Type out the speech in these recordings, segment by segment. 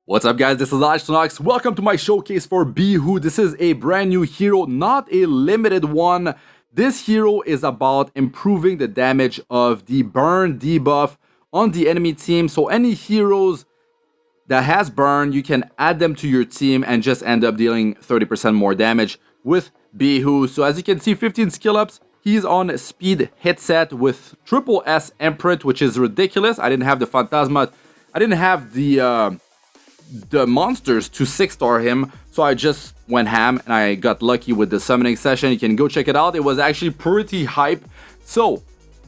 What's up guys, this is Astranox. Welcome to my showcase for Beehoo. This is a brand new hero, not a limited one. This hero is about improving the damage of the burn debuff on the enemy team. So any heroes that has burn, you can add them to your team and just end up dealing 30% more damage with Beehoo. So as you can see, 15 skill ups. He's on speed hit set with triple S imprint, which is ridiculous. I didn't have the Phantasma. I didn't have the monsters to 6-star him, so I just went ham and I got lucky with the summoning session. You can go check it out. It was actually pretty hype. So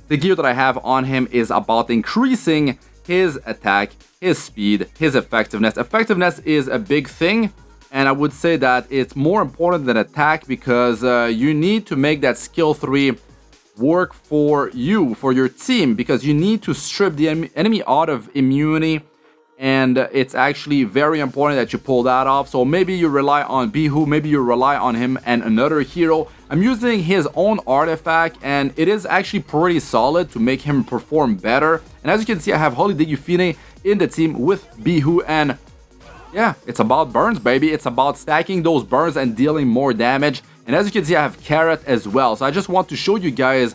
the gear that I have on him is about increasing his attack, his speed, his effectiveness. Effectiveness is a big thing, and I would say that it's more important than attack because you need to make that skill 3 work for you, for your team, because you need to strip the enemy out of immunity. And it's actually very important that you pull that off. So maybe you rely on Beehoo, maybe you rely on him and another hero. I'm using his own artifact, and it is actually pretty solid to make him perform better. And as you can see, I have Holiday Euphine in the team with Beehoo, and yeah, it's about burns, baby. It's about stacking those burns and dealing more damage. And as you can see, I have Carrot as well. So I just want to show you guys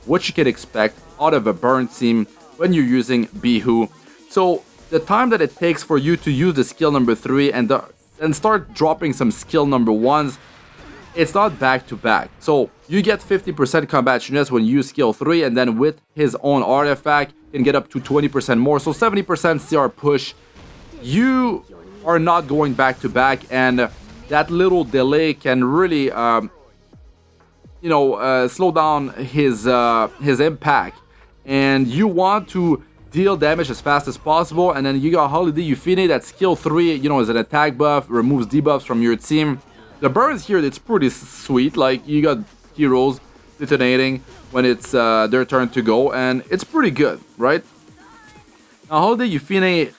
what you can expect out of a burn team when you're using Beehoo. So the time that it takes for you to use the skill number 3 and start dropping some skill number 1s, it's not back to back. So you get 50% combat strength when you use skill 3, and then with his own artifact, you can get up to 20% more. So 70% CR push. You are not going back to back, and that little delay can really, slow down his impact. And you want to deal damage as fast as possible. And then you got Holiday Euphine, that skill 3, is an attack buff, removes debuffs from your team. The burns here, it's pretty sweet. Like, you got heroes detonating when it's their turn to go, and it's pretty good, right? Now Holiday Euphine,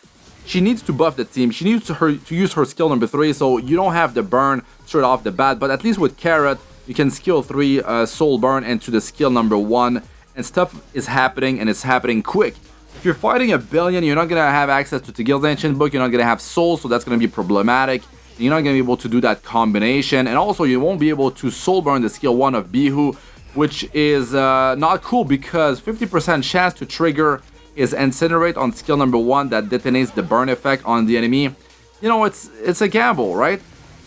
she needs to buff the team. She needs to use her skill number 3, so you don't have the burn straight off the bat. But at least with Carrot, you can skill 3 soul burn into the skill number 1, and stuff is happening, and it's happening quick. If you're fighting a billion, you're not going to have access to Tegil's Ancient Book, you're not going to have souls, so that's going to be problematic. You're not going to be able to do that combination, and also you won't be able to soul burn the skill 1 of Beehoo, which is not cool because 50% chance to trigger is Incinerate on skill number 1 that detonates the burn effect on the enemy. It's a gamble, right?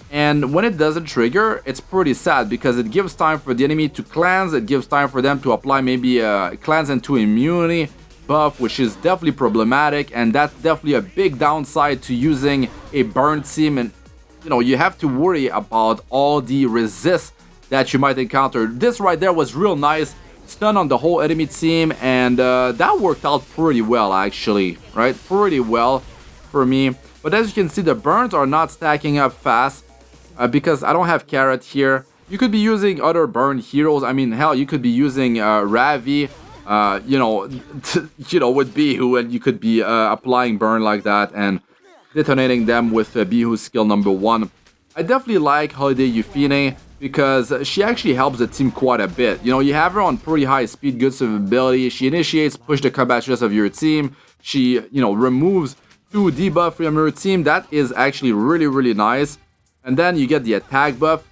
And when it doesn't trigger, it's pretty sad because it gives time for the enemy to cleanse, it gives time for them to apply maybe a cleanse into immunity buff, which is definitely problematic, and that's definitely a big downside to using a burn team. And you have to worry about all the resists that you might encounter. This right there was real nice, stun on the whole enemy team, and that worked out pretty well actually, right? Pretty well for me. But as you can see, the burns are not stacking up fast because I don't have Carrot here. You could be using other burn heroes. I mean, hell, you could be using Ravi, with Beehoo, and you could be applying burn like that and detonating them with Beehoo's skill number 1. I definitely like Holiday Euphine because she actually helps the team quite a bit. You have her on pretty high speed, good survivability. She initiates push the combat stress of your team. She, removes 2 debuff from your team. That is actually really, really nice. And then you get the attack buff,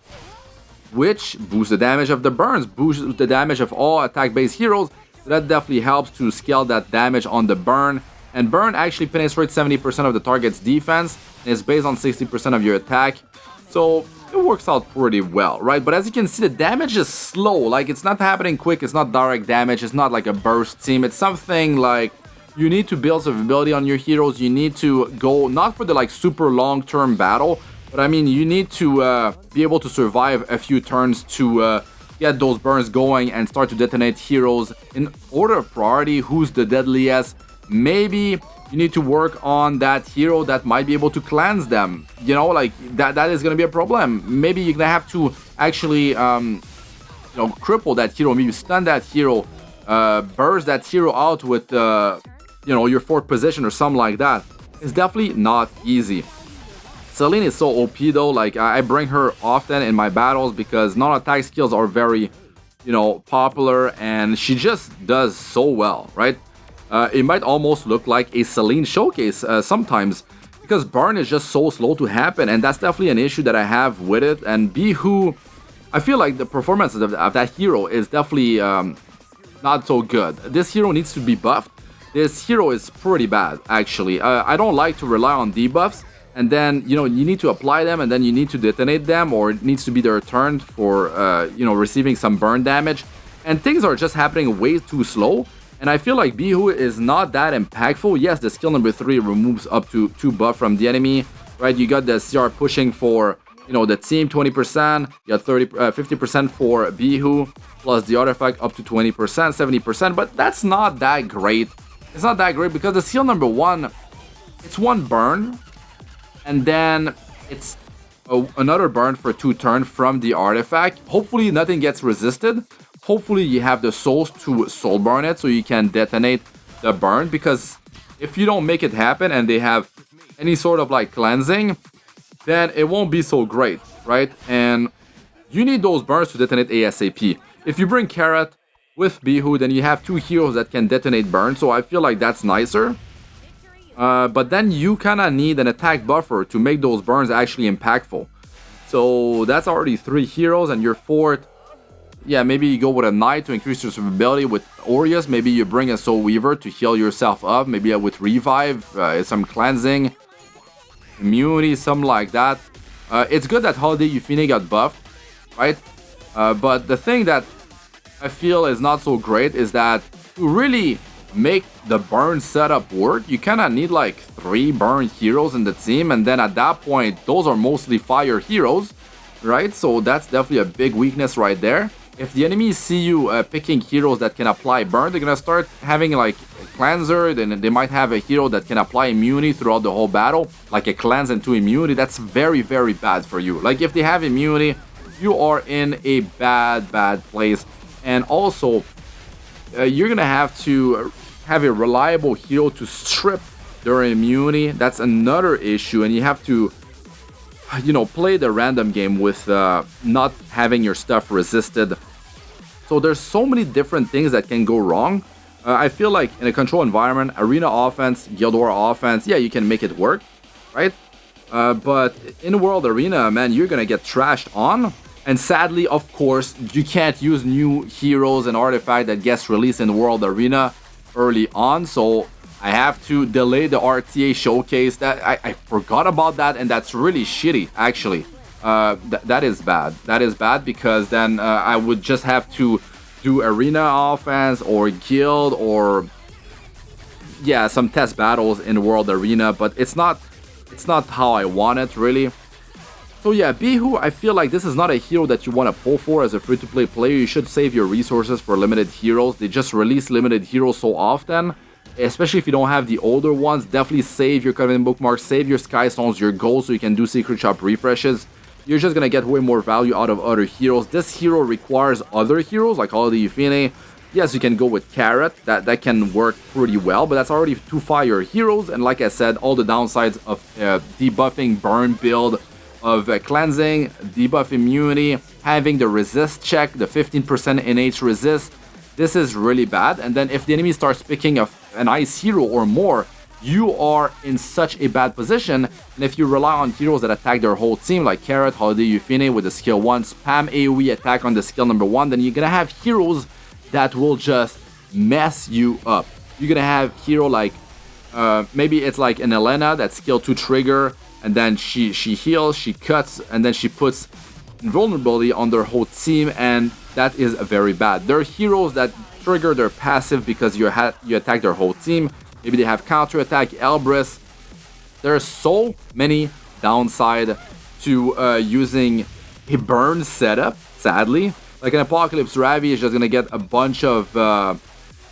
which boosts the damage of the burns, boosts the damage of all attack-based heroes. That definitely helps to scale that damage on the burn. And burn actually penetrates 70% of the target's defense, and is based on 60% of your attack. So it works out pretty well, right? But as you can see, the damage is slow. Like, it's not happening quick, it's not direct damage, it's not like a burst team. It's something like you need to build survivability on your heroes. You need to go not for the like super long-term battle, but I mean, you need to be able to survive a few turns to get those burns going and start to detonate heroes in order of priority. Who's the deadliest? Maybe you need to work on that hero that might be able to cleanse them. Like that is going to be a problem. Maybe you're going to have to actually, cripple that hero. Maybe stun that hero, burst that hero out with, your 4th position or something like that. It's definitely not easy. Celine is so OP though. Like, I bring her often in my battles because non-attack skills are very, popular, and she just does so well, right? It might almost look like a Celine showcase sometimes because burn is just so slow to happen, and that's definitely an issue that I have with it. And Beehoo, I feel like the performance of that hero is definitely not so good. This hero needs to be buffed. This hero is pretty bad, actually. I don't like to rely on debuffs, and then, you know, you need to apply them, and then you need to detonate them, or it needs to be their turn for, you know, receiving some burn damage. And things are just happening way too slow. And I feel like Beehoo is not that impactful. Yes, the skill number 3 removes up to 2 buff from the enemy, right? You got the CR pushing for, you know, the team 20%, you got 50% for Beehoo, plus the artifact up to 20%, 70%, but that's not that great. It's not that great because the skill number 1, it's 1 burn, and then it's another burn for 2 turns from the artifact. Hopefully nothing gets resisted. Hopefully you have the souls to soul burn it so you can detonate the burn, because if you don't make it happen and they have any sort of like cleansing, then it won't be so great, right? And you need those burns to detonate ASAP. If you bring Carrot with Beehoo, then you have 2 heroes that can detonate burn, so I feel like that's nicer. But then you kind of need an attack buffer to make those burns actually impactful. So that's already 3 heroes, and your 4th, yeah, maybe you go with a Knight to increase your survivability. With Aureus, maybe you bring a Soul Weaver to heal yourself up. Maybe with Revive, some cleansing, immunity, something like that. It's good that Holiday Euphine got buffed, right? But the thing that I feel is not so great is that to really make the burn setup work, you kind of need like 3 burn heroes in the team, and then at that point, those are mostly fire heroes, right? So that's definitely a big weakness right there. If the enemies see you picking heroes that can apply burn, they're gonna start having like a cleanser, then they might have a hero that can apply immunity throughout the whole battle, like a cleanse and 2 immunity. That's very, very bad for you. Like if they have immunity, you are in a bad place. And also, you're gonna have to have a reliable hero to strip their immunity. That's another issue, and you have to, you know, play the random game with not having your stuff resisted. So there's so many different things that can go wrong. I feel like in a control environment, arena offense, guild war offense, yeah, you can make it work, right? But in world arena, man, you're gonna get trashed on. And sadly, of course, you can't use new heroes and artifact that gets released in world arena early on. So I have to delay the RTA showcase. That I forgot about that, and that's really shitty, actually. That is bad. That is bad, because then I would just have to do arena offense or guild or, yeah, some test battles in world arena. But it's not how I want it, really. So yeah, Beehoo, I feel like this is not a hero that you want to pull for as a free-to-play player. You should save your resources for limited heroes. They just release limited heroes so often, especially if you don't have the older ones. Definitely save your Covenant Bookmarks, save your Sky Stones, your gold, so you can do Secret Shop refreshes. You're just gonna get way more value out of other heroes. This hero requires other heroes, like Holiday Euphine. Yes, you can go with Carrot. That can work pretty well, but that's already 2 fire heroes. And like I said, all the downsides of debuffing burn build, of cleansing, debuff immunity, having the resist check, the 15% innate resist. This is really bad. And then if the enemy starts picking an ice hero or more, you are in such a bad position. And if you rely on heroes that attack their whole team, like Carrot, Holiday Euphine with the skill 1, spam AoE attack on the skill number 1, then you're gonna have heroes that will just mess you up. You're gonna have hero like, maybe it's like an Elena, that skill 2 trigger, and then she heals, she cuts, and then she puts invulnerability on their whole team, and that is very bad. There are heroes that trigger their passive because you attack their whole team. Maybe they have counter attack, Elbrus. There are so many downside to using a burn setup, sadly. Like an Apocalypse Ravi is just gonna get a bunch of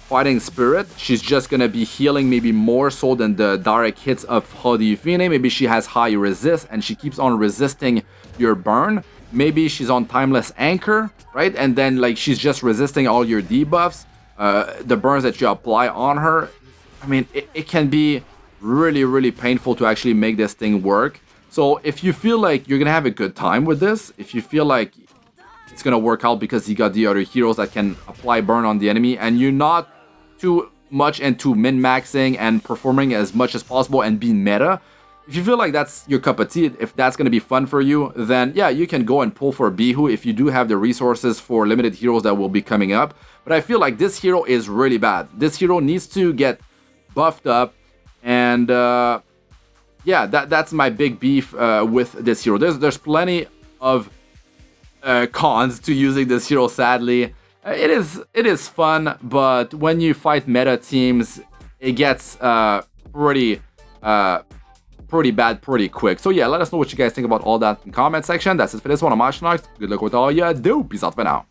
Fighting Spirit. She's just gonna be healing maybe more so than the direct hits of Holiday Euphine. Maybe she has high resist and she keeps on resisting your burn. Maybe she's on Timeless Anchor, right? And then like she's just resisting all your debuffs, the burns that you apply on her. I mean, it can be really painful to actually make this thing work. So if you feel like you're gonna have a good time with this, if you feel like it's gonna work out because you got the other heroes that can apply burn on the enemy, and you're not too much into min-maxing and performing as much as possible and being meta, if you feel like that's your cup of tea, if that's going to be fun for you, then yeah, you can go and pull for Beehoo if you do have the resources for limited heroes that will be coming up. But I feel like this hero is really bad. This hero needs to get buffed up, and yeah, that's my big beef with this hero. There's plenty of cons to using this hero. Sadly, it is fun, but when you fight meta teams, it gets pretty bad pretty quick. So yeah, let us know what you guys think about all that in the comment section. That's it for this one. I'm Astranox. Good luck with all you do. Peace out for now.